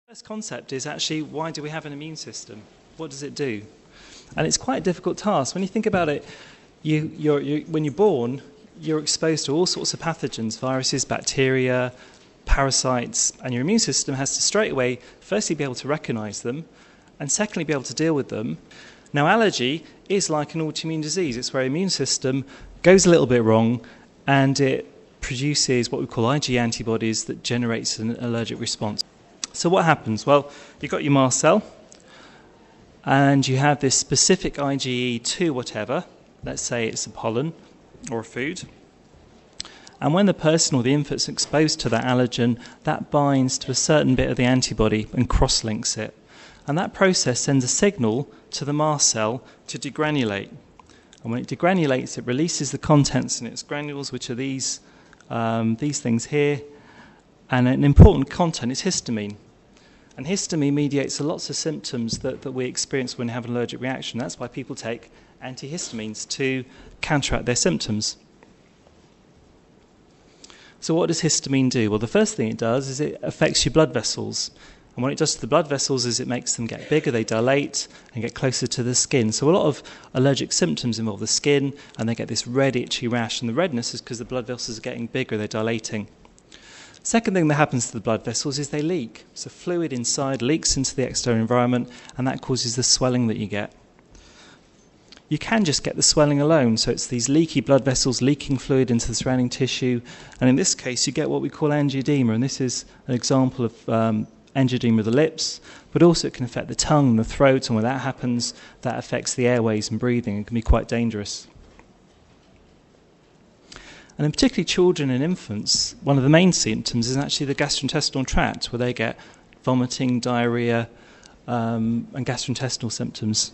First concept is actually, why do we have an immune system? What does it do? And it's quite a difficult task. When you think about it, when you're born, you're exposed to all sorts of pathogens, viruses, bacteria, parasites, and your immune system has to straight away, firstly, be able to recognize them, and secondly, be able to deal with them. Now, allergy is like an autoimmune disease. It's where the immune system goes a little bit wrong, and it produces what we call Ige antibodies that generates an allergic response. So what happens? Well, you've got your mast cell, and you have this specific IgE to whatever. Let's say it's a pollen or a food. And when the person or the infant's exposed to that allergen, that binds to a certain bit of the antibody and cross-links it. And that process sends a signal to the mast cell to degranulate. And when it degranulates, it releases the contents in its granules, which are these things here. And an important content is histamine. And histamine mediates lots of symptoms that we experience when we have an allergic reaction. That's why people take antihistamines to counteract their symptoms. So what does histamine do? Well, the first thing it does is it affects your blood vessels. And what it does to the blood vessels is it makes them get bigger, they dilate, and get closer to the skin. So a lot of allergic symptoms involve the skin, and they get this red, itchy rash. And the redness is because the blood vessels are getting bigger, they're dilating. Second thing that happens to the blood vessels is they leak. So fluid inside leaks into the external environment, and that causes the swelling that you get. You can just get the swelling alone, so it's these leaky blood vessels leaking fluid into the surrounding tissue, and in this case you get what we call angioedema, and this is an example of angioedema of the lips, but also it can affect the tongue and the throat, and when that happens, that affects the airways and breathing and can be quite dangerous. And in particularly children and infants, one of the main symptoms is actually the gastrointestinal tract, where they get vomiting, diarrhea, and gastrointestinal symptoms.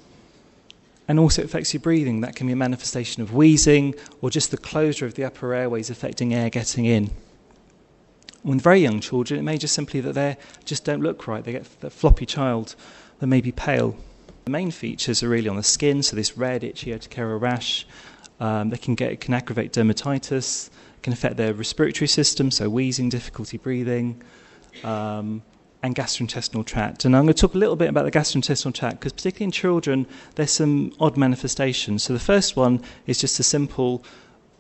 And also it affects your breathing. That can be a manifestation of wheezing or just the closure of the upper airways affecting air getting in. With very young children, it may just simply that they just don't look right. They get that floppy child. They may be pale. The main features are really on the skin, so this red, itchy urticaria rash. They can aggravate dermatitis, can affect their respiratory system, so wheezing, difficulty breathing, and gastrointestinal tract. And I'm going to talk a little bit about the gastrointestinal tract, because particularly in children, there's some odd manifestations. So the first one is just a simple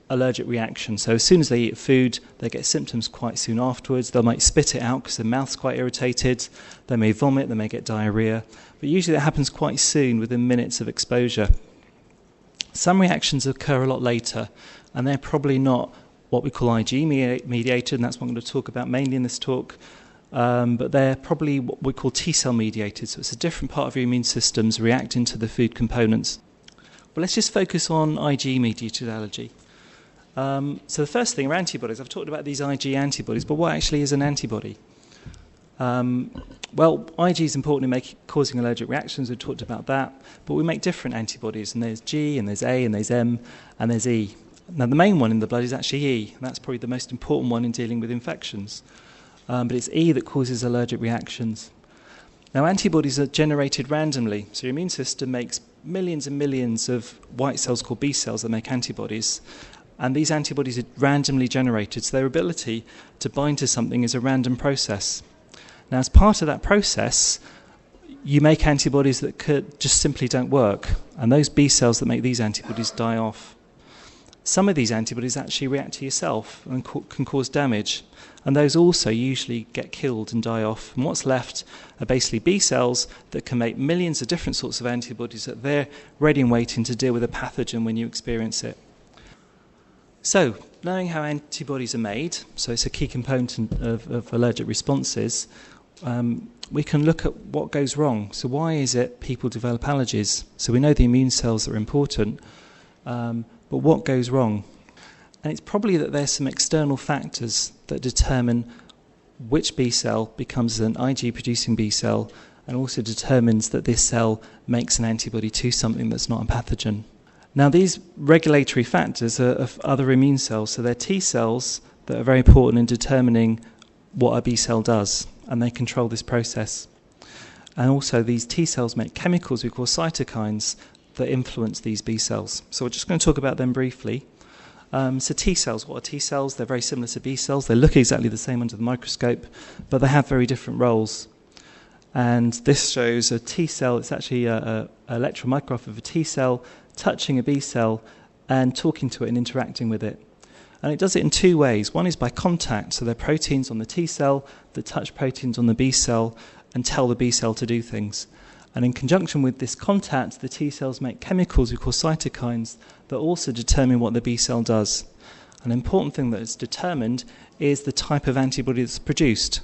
allergic reaction. So as soon as they eat food, they get symptoms quite soon afterwards. They might spit it out because their mouth's quite irritated. They may vomit, they may get diarrhea. But usually that happens quite soon, within minutes of exposure. Some reactions occur a lot later, and they're probably not what we call Ig mediated, and that's what I'm going to talk about mainly in this talk. But they're probably what we call T-cell mediated, so it's a different part of your immune systems reacting to the food components. But let's just focus on Ig mediated allergy. So the first thing are antibodies. I've talked about these Ig antibodies, but what actually is an antibody? Well, Ig is important in causing allergic reactions. We've talked about that. But we make different antibodies, and there's G, and there's A, and there's M, and there's E. Now, the main one in the blood is actually E, and that's probably the most important one in dealing with infections. But it's E that causes allergic reactions. Now, antibodies are generated randomly. So your immune system makes millions and millions of white cells called B cells that make antibodies. And these antibodies are randomly generated, so their ability to bind to something is a random process. Now, as part of that process, you make antibodies that just simply don't work, and those B cells that make these antibodies die off. Some of these antibodies actually react to yourself and can cause damage, and those also usually get killed and die off. And what's left are basically B cells that can make millions of different sorts of antibodies that they're ready and waiting to deal with a pathogen when you experience it. So, knowing how antibodies are made, so it's a key component of allergic responses, we can look at what goes wrong. So why is it people develop allergies? So we know the immune cells are important, but what goes wrong? And it's probably that there's some external factors that determine which B cell becomes an Ig-producing B cell, and also determines that this cell makes an antibody to something that's not a pathogen. Now, these regulatory factors are of other immune cells, so they're T cells that are very important in determining what a B cell does, and they control this process. And also, these T cells make chemicals we call cytokines that influence these B cells. So we're just going to talk about them briefly. So T cells, what are T cells? They're very similar to B cells. They look exactly the same under the microscope, but they have very different roles. And this shows a T cell. It's actually an electron micrograph of a T cell touching a B cell and talking to it and interacting with it. And it does it in two ways. One is by contact, so there are proteins on the T cell that touch proteins on the B cell and tell the B cell to do things. And in conjunction with this contact, the T cells make chemicals we call cytokines that also determine what the B cell does. An important thing that is determined is the type of antibody that's produced.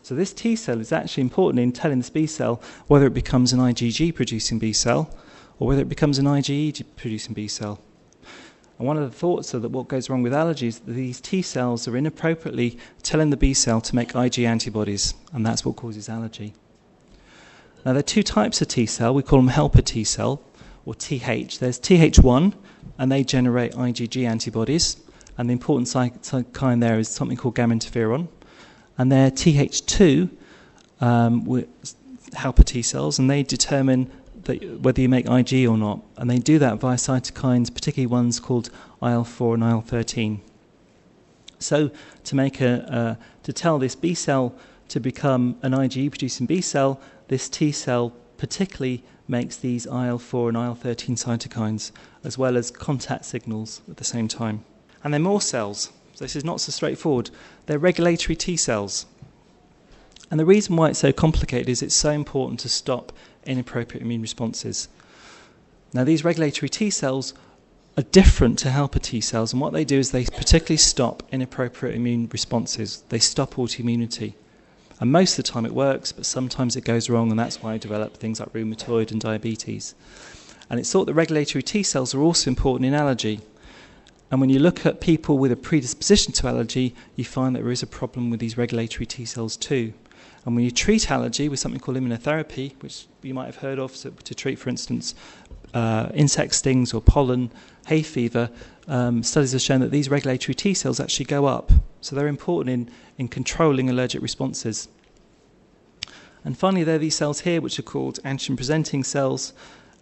So this T cell is actually important in telling this B cell whether it becomes an IgG-producing B cell or whether it becomes an IgE-producing B cell. And one of the thoughts are that what goes wrong with allergies is that these T cells are inappropriately telling the B cell to make Ige antibodies, and that's what causes allergy. Now, there are two types of T cell. We call them helper T cell, or TH. There's TH1, and they generate IgG antibodies, and the important cytokine there is something called gamma interferon. And they're TH2 helper T cells, and they determine whether you make Ig or not. And they do that via cytokines, particularly ones called IL-4 and IL-13. So to tell this B cell to become an IgE-producing B cell, this T cell particularly makes these IL-4 and IL-13 cytokines, as well as contact signals at the same time. And there are more cells. So this is not so straightforward. They're regulatory T cells. And the reason why it's so complicated is it's so important to stop inappropriate immune responses. Now, these regulatory T cells are different to helper T cells, and what they do is they particularly stop inappropriate immune responses. They stop autoimmunity. And most of the time it works, but sometimes it goes wrong, and that's why I develop things like rheumatoid and diabetes. And it's thought that regulatory T cells are also important in allergy. And when you look at people with a predisposition to allergy, you find that there is a problem with these regulatory T cells too. And when you treat allergy with something called immunotherapy, which you might have heard of, to treat, for instance, insect stings or pollen, hay fever, studies have shown that these regulatory T cells actually go up. So they're important in controlling allergic responses. And finally, there are these cells here, which are called antigen-presenting cells.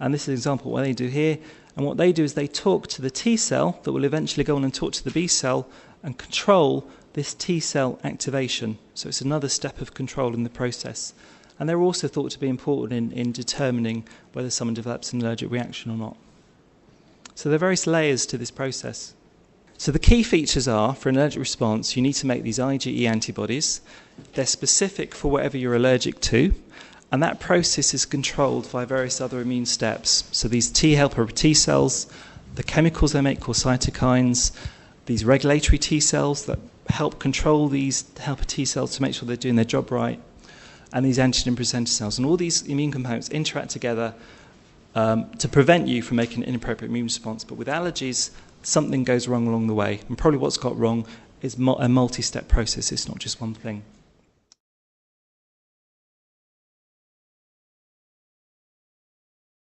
And this is an example of what they do here. And what they do is they talk to the T cell that will eventually go on and talk to the B cell and control this T cell activation. So it's another step of control in the process. And they're also thought to be important in determining whether someone develops an allergic reaction or not. So there are various layers to this process. So the key features are, for an allergic response, you need to make these IgE antibodies. They're specific for whatever you're allergic to. And that process is controlled by various other immune steps. So these T helper T cells, the chemicals they make called cytokines, these regulatory T cells that help control these helper T cells to make sure they're doing their job right, and these antigen presenter cells. And all these immune components interact together to prevent you from making an inappropriate immune response. But with allergies, something goes wrong along the way. And probably what's got wrong is a multi-step process. It's not just one thing.